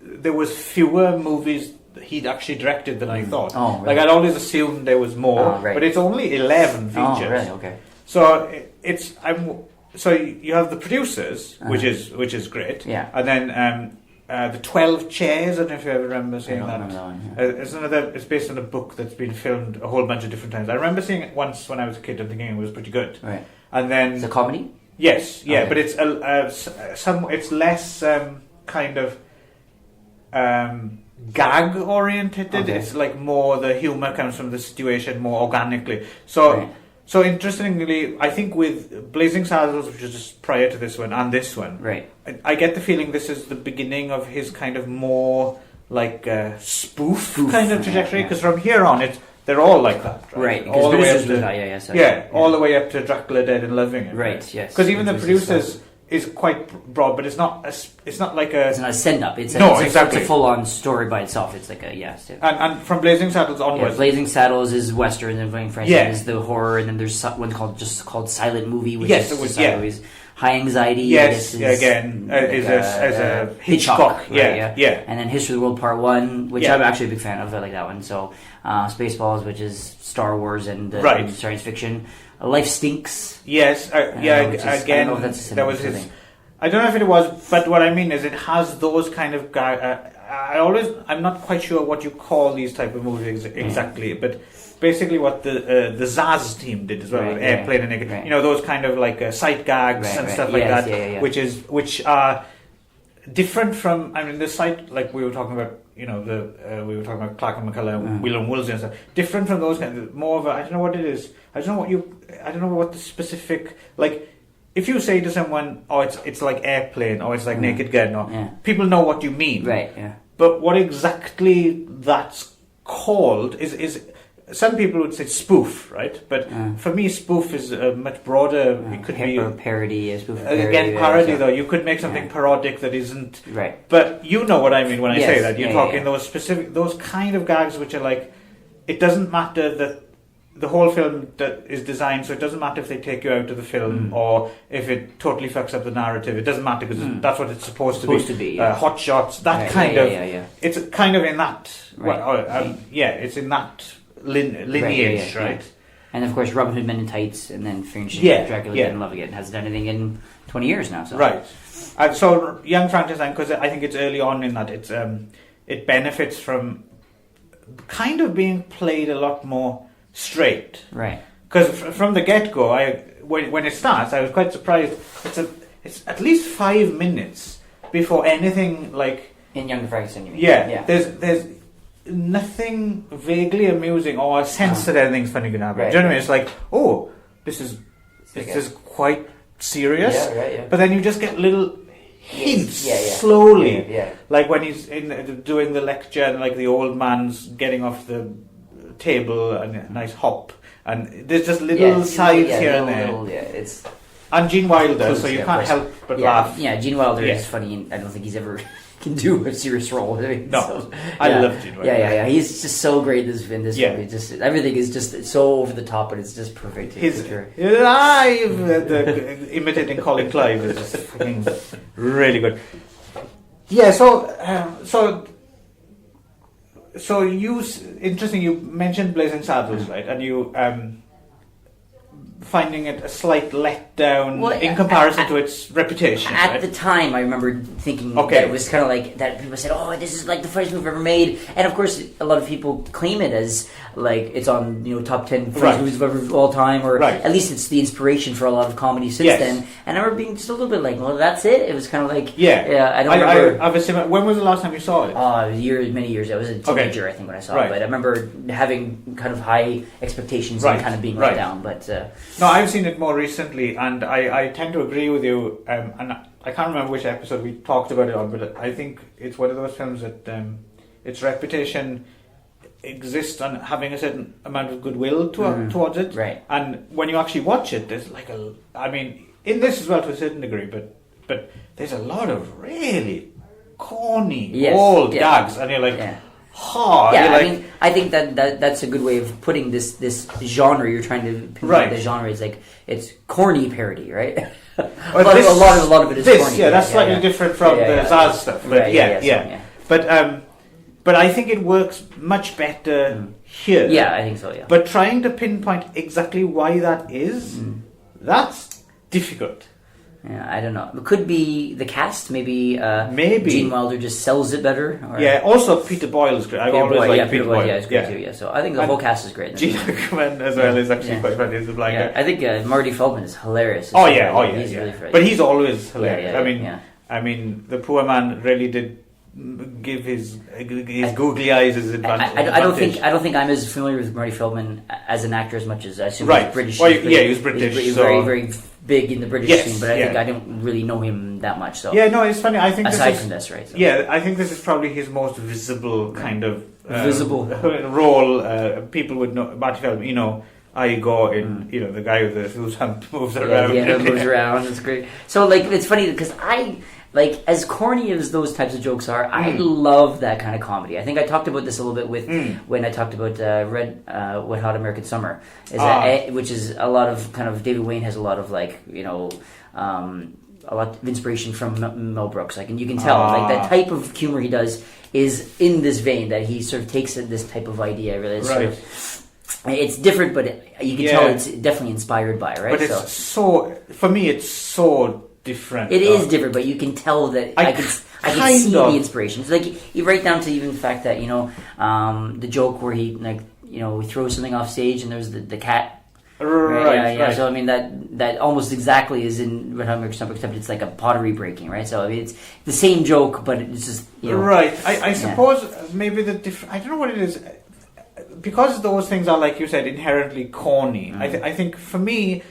There was fewer movies he'd actually directed than I thought. Oh, really? Like I'd always assumed there was more, right. but it's only 11 features. Oh, really? Okay. So so you have the producers, which is great. Yeah. And then the 12 Chairs. I don't know if you ever remember seeing that. Remember that one, yeah. It's based on a book that's been filmed a whole bunch of different times. I remember seeing it once when I was a kid and thinking it was pretty good. Right. And then It's a comedy? yes, yeah, Okay. but it's it's less kind of gag oriented. Okay. It's like more the humor comes from the situation more organically. So Right. so interestingly, I think with Blazing Saddles, which is just prior to this one and this one, Right. I get the feeling this is the beginning of his kind of more like spoof kind of trajectory. Because from here on, they're all like that, right? Right. All the way up to all the way up to Dracula Dead and Loving It. Right, yes. Because even the Producers producers is quite broad, but it's not like a. It's not a send-up. It's exactly. It's a full-on story by itself. It's like a And from Blazing Saddles onwards, Blazing Saddles is Western, and then Frankenstein Yeah. is the horror, and then there's one called Silent Movie, which Yes, is it was, silent yeah. movies. High Anxiety. Yes, I guess, yeah, again, is a Hitchcock, right, yeah. And then History of the World Part 1, which Yeah. I'm actually a big fan of. I like that one. So Spaceballs, which is Star Wars and Right. science fiction. Life Stinks. Yes, which is- I don't again, know if that's a that was similar his. thing. I don't know if it was, but what I mean is it has those kind of I'm not quite sure what you call these type of movies exactly, but basically what the Zaz team did as well, Right, with yeah. Airplane and Naked, Right. those kind of like sight gags Right, and right. stuff like Yes, that, yeah. which are different from. I mean, the sight, like we were talking about, we were talking about Clark and McCullough, Wheel and Woolsey and stuff. Different from those kinds of, more of a, I don't know what it is. I don't know what the specific, like. If you say to someone, "Oh, it's like Airplane," or "It's like Naked Gun," or people know what you mean, Right. Yeah. but what exactly that's called is some people would say spoof, right? But for me, spoof is a much broader. It could be parody. Spoof parody, again parody, though. You could make something parodic that isn't. Right. But you know what I mean when I say that. You're talking yeah. those specific, those kind of gags which are like, it doesn't matter that. The whole film is designed so it doesn't matter if they take you out of the film or if it totally fucks up the narrative. It doesn't matter because that's what it's supposed to be. Yeah. Hot shots, that kind of. Yeah. It's kind of in that. Right. It's in that lineage, right? And of course, Robin Hood Men in Tights, and then finishing Dracula Dead and Loving It hasn't done anything in 20 years now. So. Right. So Young Frankenstein, because I think it's early on in that it benefits from kind of being played a lot more straight, right? Because from the get-go, when it starts, I was quite surprised. It's at least 5 minutes before anything like in Young Frankenstein. You mean? Yeah. There's nothing vaguely amusing or a sense that anything's funny going to happen. Right. Do you know what I mean? It's like, oh, this is quite serious. Yeah. But then you just get little hints slowly. Yeah. Like when he's doing the lecture and like the old man's getting off the table and a nice hop, and there's just little sides here and there. And Gene Wilder, so you can't help but laugh. Yeah, Gene Wilder is funny, and I don't think he's ever can do a serious role. I love Gene Wilder. Yeah. He's just so great in this movie. Just everything is just so over the top, but it's just perfect. His live imitating Colin Clive is just fucking really good. Yeah, So interesting. You mentioned Blazing Saddles, right? And you finding it a slight letdown in comparison to its reputation. At the time, I remember thinking that it was kind of like that. People said, "Oh, this is like the funniest movie ever made," and of course, a lot of people claim it as like it's on top 10 funniest movies of all time, or at least it's the inspiration for a lot of comedy since then. And I remember being just a little bit like, "Well, that's it." It was kind of like, I don't remember. When was the last time you saw it? Many years. I was a teenager, I think, when I saw it. But I remember having kind of high expectations and kind of being let down. But no, I've seen it more recently, and I tend to agree with you. And I can't remember which episode we talked about it on, but I think it's one of those films that its reputation exists on having a certain amount of goodwill towards it. Right. And when you actually watch it, there's like in this as well to a certain degree, but there's a lot of really corny old gags, and you're like. I think that's a good way of putting this genre. You're trying to pinpoint the genre. It's like it's corny parody, right? a lot of it is corny. That's slightly different from the Zaz stuff. But but I think it works much better here. Yeah, I think so. Yeah. But trying to pinpoint exactly why that is, that's difficult. Yeah, I don't know. It could be the cast. Maybe Gene Wilder just sells it better. Or... Yeah. Also, Peter Boyle is great. I've always liked Peter Boyle. Yeah, it's great too. Yeah. So I think the whole cast is great. Gene Hackman as well is actually quite funny as a blind guy. I think Marty Feldman is hilarious. He's really funny. But he's always hilarious. Yeah, I mean, the poor man really did give his googly eyes as advantage. I don't think I'm as familiar with Marty Feldman as an actor as much as I assume he's British. Well, he was British. He's very, very big in the British scene, but I think I don't really know him that much. So it's funny. I think aside from this, right? So. Yeah, I think this is probably his most visible kind of role. People would know Marty Feldman. Igor in the guy with whose hump moves around. Yeah, moves around. It's great. So like it's funny because I. Like, as corny as those types of jokes are, I love that kind of comedy. I think I talked about this a little bit with when I talked about Wet Hot American Summer, which is a lot of kind of David Wayne has a lot of like a lot of inspiration from Mel Brooks. Like, and you can tell like that type of humor he does is in this vein that he sort of takes this type of idea. Really, it's different, but you can tell it's definitely inspired by it, right? But it's for me, it's so different. It is different, but you can tell that I can see the inspiration. It's like you right down to even the fact that the joke where he he throws something off stage and there's the cat. Right. So I mean that almost exactly is in Red Hot American Summer, except it's like a pottery breaking, right? So I mean it's the same joke, but it's just right. I suppose maybe the I don't know what it is, because those things are, like you said, inherently corny. I think for me.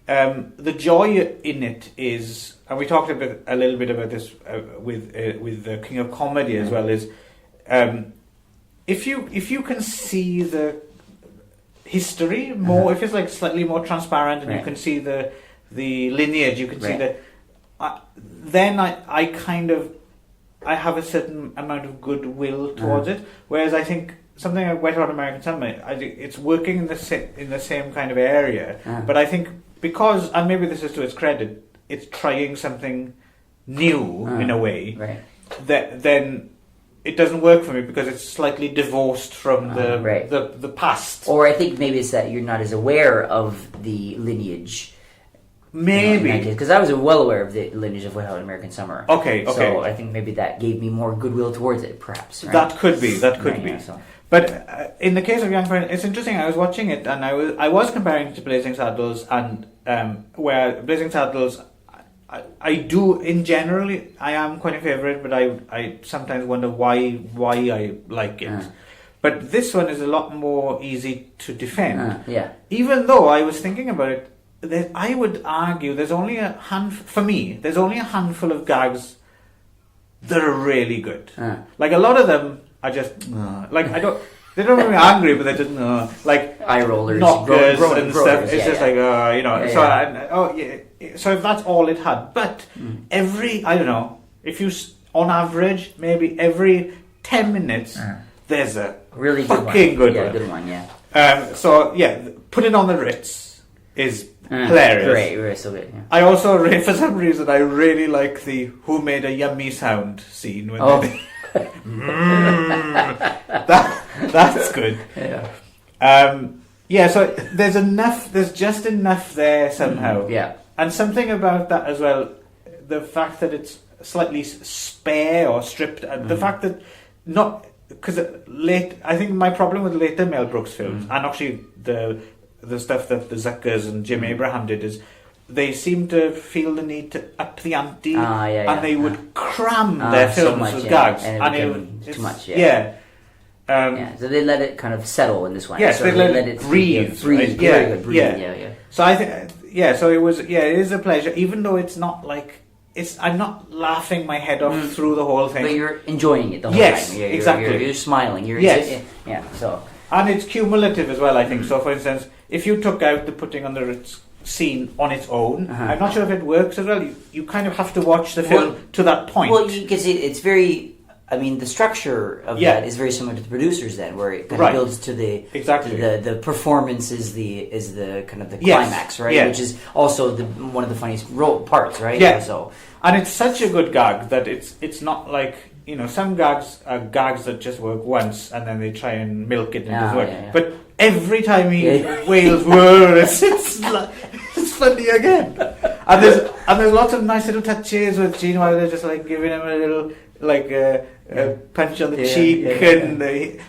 The joy in it is, and we talked a little bit about this with the King of Comedy as well. Is if you can see the history more, if it's like slightly more transparent, and you can see the lineage, you can see the. Then I have a certain amount of goodwill towards it. Whereas I think something like Wet Hot American Summer, it's working in the same kind of area, but I think. Because, and maybe this is to its credit, it's trying something new in a way. Right. Then it doesn't work for me because it's slightly divorced from the past. Or I think maybe it's that you're not as aware of the lineage. Maybe because I was well aware of the lineage of Wet Hot American Summer. Okay. So I think maybe that gave me more goodwill towards it, perhaps. Right? That could be. So. But in the case of Young Friend, it's interesting. I was watching it and I was comparing it to Blazing Saddles, and where Blazing Saddles, I do in generally I am quite in favour of it, but I sometimes wonder why I like it. But this one is a lot more easy to defend. Even though I was thinking about it, I would argue there's only a handful of gags that are really good. Like a lot of them. I just like I don't. They don't make me angry, but they just like eye rollers, knockers and stuff. It's just like So if that's all it had, but every I don't know if you on average maybe every 10 minutes there's a really fucking good one. Good one. So put it on the Ritz is hilarious. Great, so good. Yeah. I also for some reason I really like the "Who Made a Yummy Sound" scene when that's good. Yeah, so there's just enough there somehow. Yeah. And something about that as well, the fact that it's slightly spare or stripped, the fact that because I think my problem with later Mel Brooks films, and actually the stuff that the Zuckers and Jim Abraham did, is they seem to feel the need to up the ante, and they would cram their films with gags, and it too much. So they let it kind of settle in this one. Yes, so they let it breathe. Breathe. Right? Breathe. Yeah. So I think, so it was. Yeah, it is a pleasure, even though it's not like I'm not laughing my head off through the whole thing. But you're enjoying it the whole time. Yes, exactly. You're smiling. So. And it's cumulative as well, I think. So, for instance, if you took out the putting on the Ritz scene on its own, I'm not sure if it works as well. You kind of have to watch the film to that point. Well, you can see it's very. I mean, the structure of that is very similar to the Producers, then, where it kind of builds to the performance is the kind of the climax, right? Yeah. Which is also one of the funniest parts, right? Yeah. So, and it's such a good gag that it's not like, some gags are gags that just work once and then they try and milk it and it doesn't work. Yeah. But every time he wails, it's funny again. And there's lots of nice little touches with Gene Wilder just like giving him a little punch on the cheek,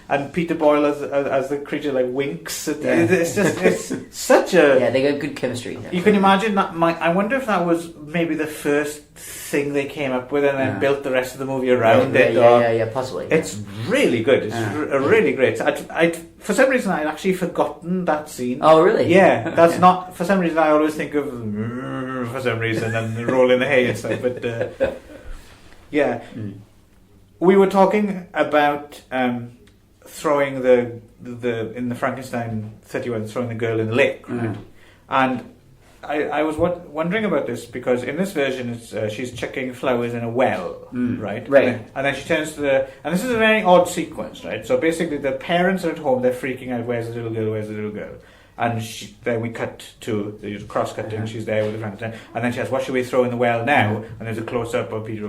and Peter Boyle as the creature like winks. It's such a they got good chemistry. You can imagine that. I wonder if that was maybe the first thing they came up with and then built the rest of the movie around it. Yeah, possibly. It's really good. It's really great. For some reason I'd actually forgotten that scene. Oh, really? Yeah, that's not. For some reason I always think of for some reason and rolling the hay and stuff. But yeah. We were talking about throwing the in the Frankenstein 31, throwing the girl in the lake, right? And I was wondering about this because in this version it's she's chucking flowers in a well, right? And then she turns to and this is a very odd sequence, right? So basically the parents are at home, they're freaking out, where's the little girl, where's the little girl? And then we cut to the cross-cutting. She's there with the Frankenstein, and then she asks, "What should we throw in the well now?" And there's a close-up of Peter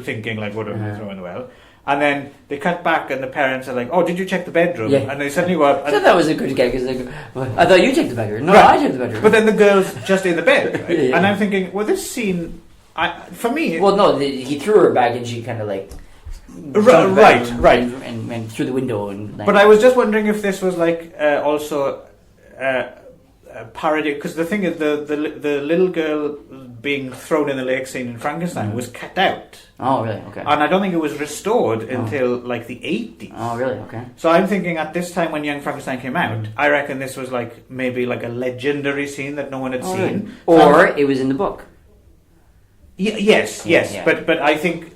thinking, like, "What are we throw in the well?" And then they cut back, and the parents are like, "Oh, did you check the bedroom?" Yeah. And they suddenly go up. I thought that was a good gag because I thought you checked the bedroom. No, right. I checked the bedroom. But then the girl's just in the bed, right? Yeah. And I'm thinking, well, this scene, for me, well, no, he threw her back, and she kind of like. Right, and through the window and. But I was just wondering if this was like also. A parody, because the thing is the little girl being thrown in the lake scene in Frankenstein was cut out. Oh, really? Okay. And I don't think it was restored until like the 80s. Oh, really? Okay. So I'm thinking at this time when Young Frankenstein came out, I reckon this was like maybe like a legendary scene that no one had seen. Really? Or it was in the book. Yes. Yeah. But I think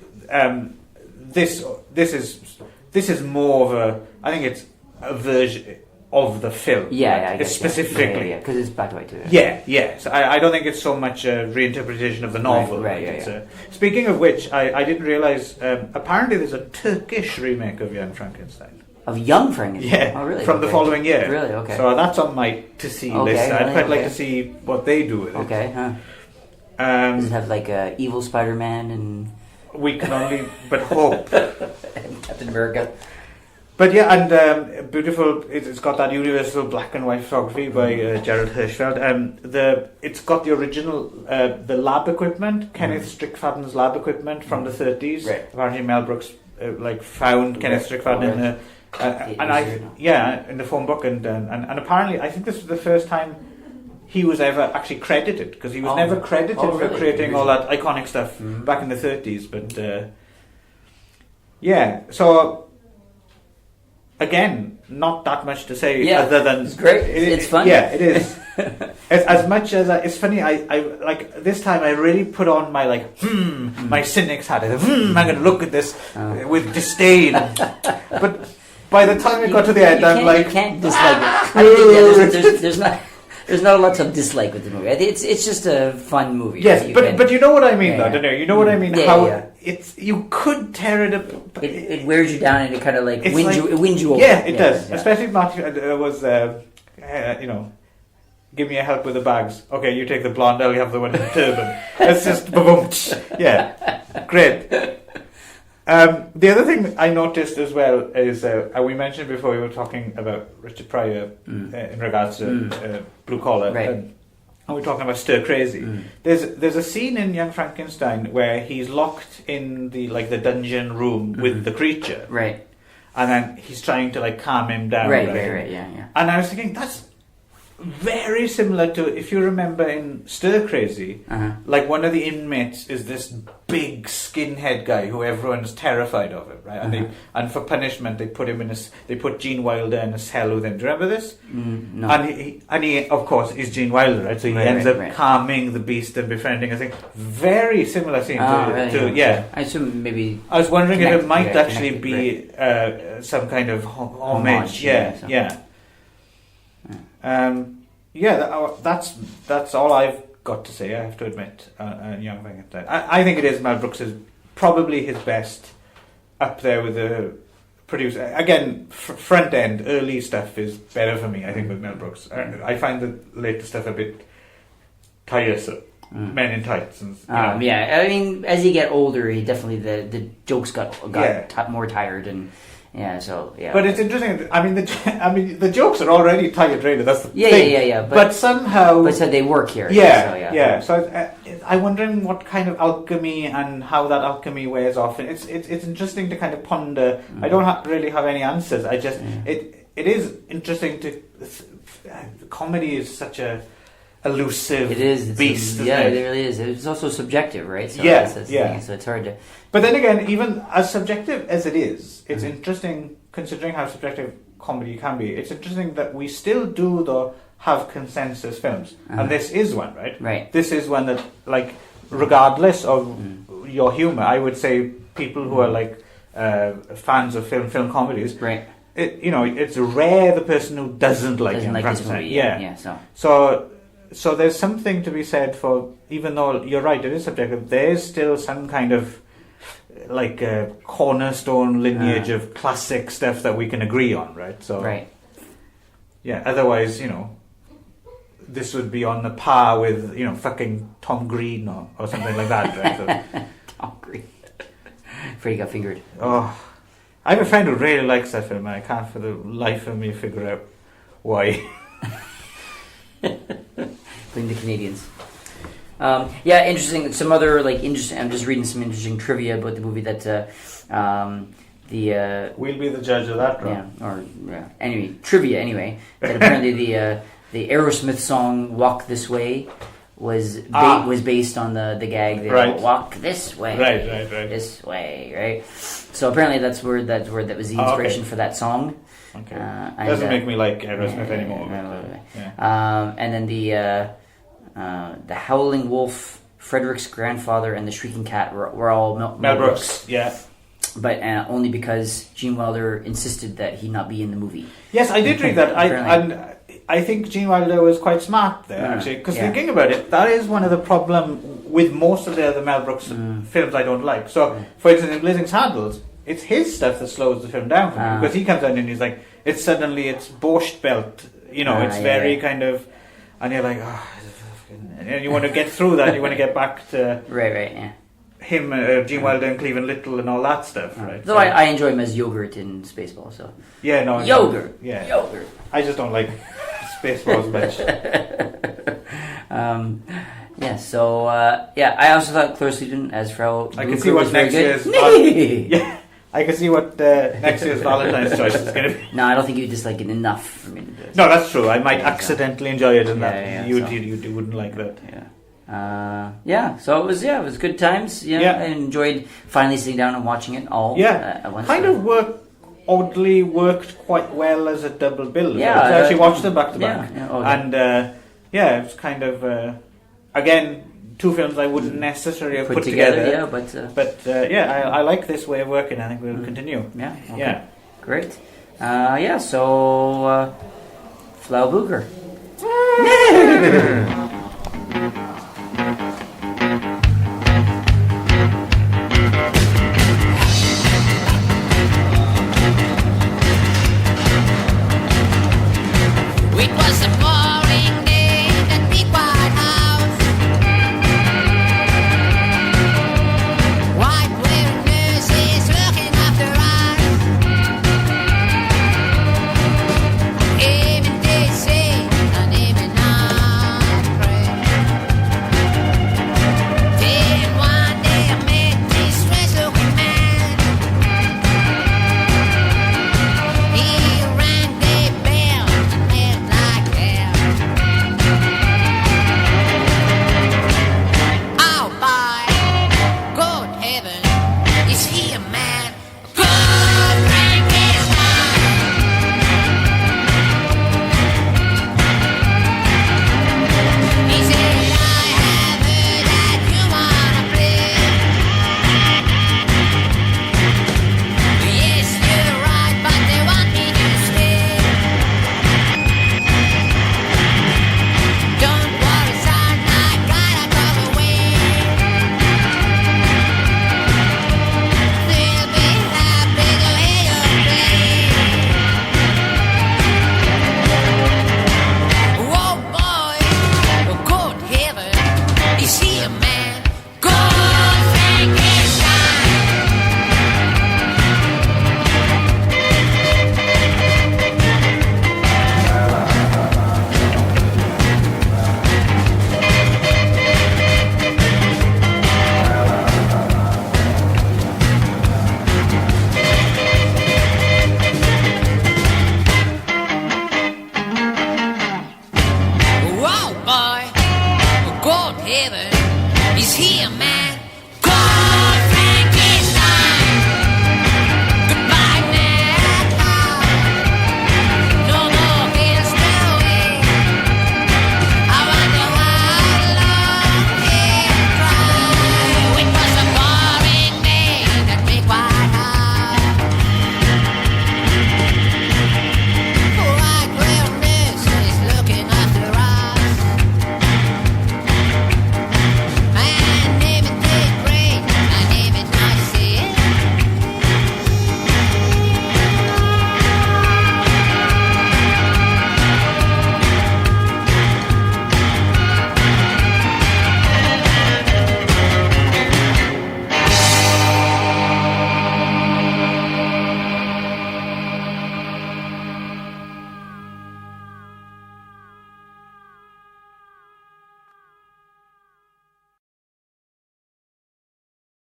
this is more of a, I think it's a version of the film. Yeah, right? Specifically. Yeah, because it's black and white too. Yeah. So I don't think it's so much a reinterpretation of the novel. Right. Speaking of which, I didn't realise, apparently there's a Turkish remake of Young Frankenstein. Of Young Frankenstein? Yeah, oh, really? from the following year. Really? Okay. So that's on my to-see list. I'd quite like to see what they do with it. Okay, huh. Does it have like evil Spider-Man and... We can only but hope. And Captain America. But yeah, and beautiful. It's got that universal black and white photography by Gerald Hirschfeld. It's got the original the lab equipment, Kenneth Strickfaden's lab equipment from the 30s. Right. Apparently, Mel Brooks found Kenneth Strickfaden in the in the phone book, and apparently I think this was the first time he was ever actually credited, because he was never credited for creating all that iconic stuff back in the 30s. But so. Again, not that much to say other than it's great. It's fun. Yeah, it is. as much as it's funny. I like this time. I really put on my my cynics hat. I'm going to look at this with disdain. But by the time it got to the end, I'm like, you can't dislike it. I think there's not a lot to dislike with the movie. It's just a fun movie. Yes, but you know what I mean, though, don't you? You know what I mean? It's you could tear it up. It wears you down, and it kind of wins you over. Yeah, it does. Yeah. Especially Matthew was give me a help with the bags. Okay, you take the blonde. I'll have the one in the turban. It's just boom. Yeah, great. The other thing I noticed as well is we mentioned before we were talking about Richard Pryor in regards to Blue Collar, Right. and we're talking about Stir Crazy. There's a scene in Young Frankenstein where he's locked in the dungeon room with the creature, Right. and then he's trying to calm him down. Right. Yeah. And I was thinking that's very similar to, if you remember in Stir Crazy, one of the inmates is this big skinhead guy who everyone's terrified of him, right? And for punishment they put Gene Wilder in a cell with him. Do you remember this? No. And he of course is Gene Wilder, right? So he ends up calming the beast and befriending. I think very similar scene to yeah. I assume maybe. I was wondering if it might actually be some kind of homage. Yeah. That's all I've got to say. I have to admit, Young Frankenstein. I think it is Mel Brooks' probably his best, up there with the producer. Again, front end early stuff is better for me. I think with Mel Brooks. I find the later stuff a bit tiresome. Men in Tights and yeah. I mean, as you get older, he definitely the jokes got more tired and. Yeah, so yeah. But it's interesting. I mean, the jokes are already tired, really. That's the thing. Yeah. But somehow, they work here. So I'm wondering what kind of alchemy and how that alchemy wears off. And it's interesting to kind of ponder. I don't really have any answers. I just it is interesting to. Comedy is such a elusive beast. It really is. It's also subjective, right? So So it's hard to. But then again, even as subjective as it is, it's interesting considering how subjective comedy can be. It's interesting that we still do have consensus films, and this is one, right? Right. This is one that, regardless of your humor, I would say people who are fans of film comedies, right? It's rare the person who doesn't like this movie. Yeah. So there's something to be said for, even though you're right, it is subjective, there's still some kind of a cornerstone lineage of classic stuff that we can agree on, right? So right. Yeah, otherwise, this would be on the par with, fucking Tom Green or something like that, right? So, Tom Green. Freddy Got Fingered. Oh, I have a friend who really likes that film, and I can't for the life of me figure out why. Blame the Canadians. Interesting. Some other interesting. I'm just reading some interesting trivia about the movie that we'll be the judge of that, right? Anyway, trivia. Anyway, that apparently the Aerosmith song "Walk This Way" was based on the gag. Right. Walk this way. Right. This way. Right. So apparently that was the inspiration for that song. Okay. Doesn't make me like Aerosmith anymore. And then the Howling Wolf, Frederick's grandfather, and the Shrieking Cat were all Mel Brooks. Yeah. But only because Gene Wilder insisted that he not be in the movie. Yes, I did read that. I think Gene Wilder was quite smart there, actually. Because thinking about it, that is one of the problems with most of the other Mel Brooks films I don't like. So, for instance, in Blazing Saddles, it's his stuff that slows the film down for me. Because he comes out and he's like, it's Borscht Belt. It's very kind of... And you're like, and you want to get through that. You want to get back to... Right. Him, Gene Wilder and Clive and Little and all that stuff, right? Though I enjoy him as Yogurt in Spaceball, so... Yeah, no... Yogurt! Yeah. Yogurt! I just don't like Spaceballs much. I also thought Claire Sleaton as Frau I can see what next year's... I can see what next year's Valentine's choice is going to be. No, I don't think you dislike it enough for me to do it. No, that's true. I might accidentally enjoy it, and you wouldn't like that. So it was good times. I enjoyed finally sitting down and watching it all. At once. Kind of worked quite well as a double bill. Yeah, I actually watched them back to back, and it's kind of again. Two films I wouldn't necessarily have put together. I like this way of working. I think we'll continue. Yeah. Okay. Yeah. Great. So, Flau Booger.